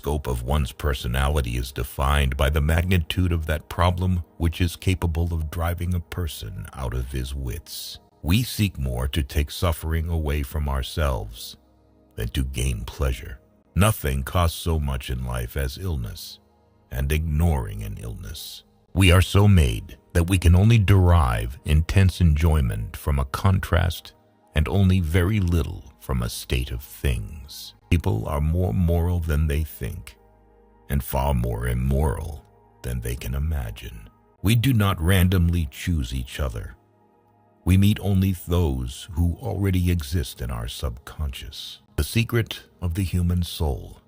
scope of one's personality is defined by the magnitude of that problem which is capable of driving a person out of his wits. We seek more to take suffering away from ourselves than to gain pleasure. Nothing costs so much in life as illness and ignoring an illness. We are so made that we can only derive intense enjoyment from a contrast and only very little from a state of things. People are more moral than they think, and far more immoral than they can imagine. We do not randomly choose each other. We meet only those who already exist in our subconscious. The secret of the human soul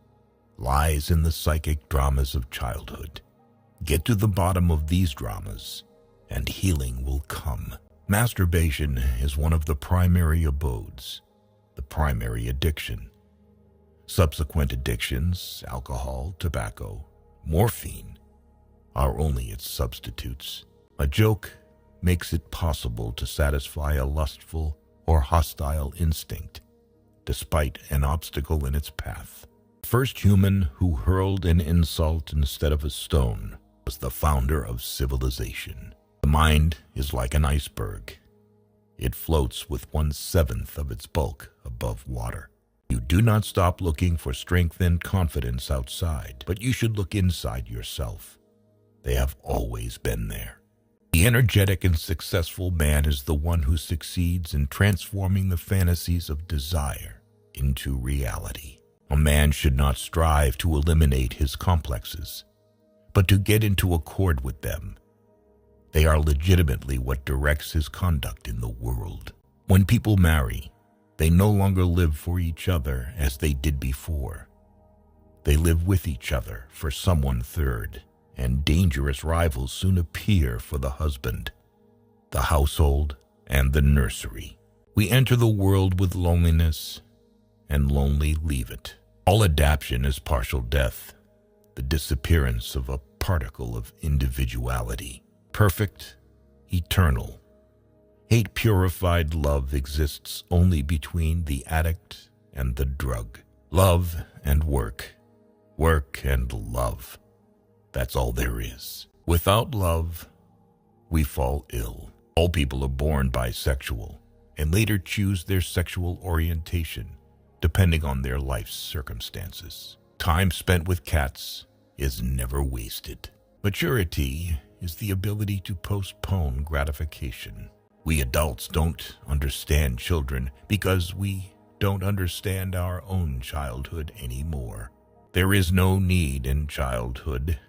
lies in the psychic dramas of childhood. Get to the bottom of these dramas, and healing will come. Masturbation is one of the primary abodes, the primary addiction. Subsequent addictions, alcohol, tobacco, morphine, are only its substitutes. A joke makes it possible to satisfy a lustful or hostile instinct, despite an obstacle in its path. The first human who hurled an insult instead of a stone was the founder of civilization. The mind is like an iceberg. It floats with 1/7 of its bulk above water. You do not stop looking for strength and confidence outside, but you should look inside yourself. They have always been there. The energetic and successful man is the one who succeeds in transforming the fantasies of desire into reality. A man should not strive to eliminate his complexes, but to get into accord with them. They are legitimately what directs his conduct in the world. When people marry, they no longer live for each other as they did before. They live with each other for someone third, and dangerous rivals soon appear for the husband, the household, and the nursery. We enter the world with loneliness, and lonely leave it. All adaptation is partial death, the disappearance of a particle of individuality. Perfect, eternal, hate-purified love exists only between the addict and the drug. Love and work, work and love. That's all there is. Without love, we fall ill. All people are born bisexual and later choose their sexual orientation depending on their life's circumstances. Time spent with cats is never wasted. Maturity is the ability to postpone gratification. We adults don't understand children because we don't understand our own childhood anymore. There is no need in childhood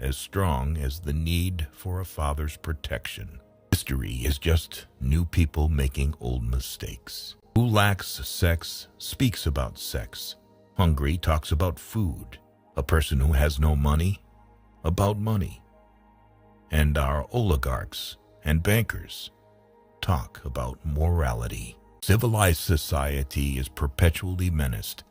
as strong as the need for a father's protection. History is just new people making old mistakes. Who lacks sex speaks about sex. Hungry talks about food. A person who has no money, about money. And our oligarchs and bankers talk about morality. Civilized society is perpetually menaced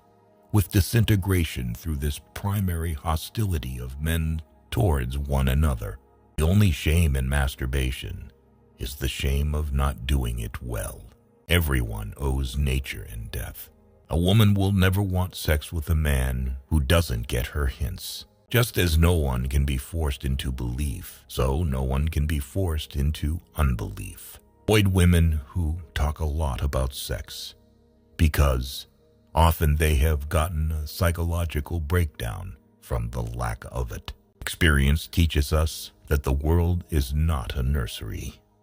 with disintegration through this primary hostility of men towards one another. The only shame in masturbation is the shame of not doing it well. Everyone owes nature and death. A woman will never want sex with a man who doesn't get her hints. Just as no one can be forced into belief, so no one can be forced into unbelief. Avoid women who talk a lot about sex, because often they have gotten a psychological breakdown from the lack of it. Experience teaches us that the world is not a nursery.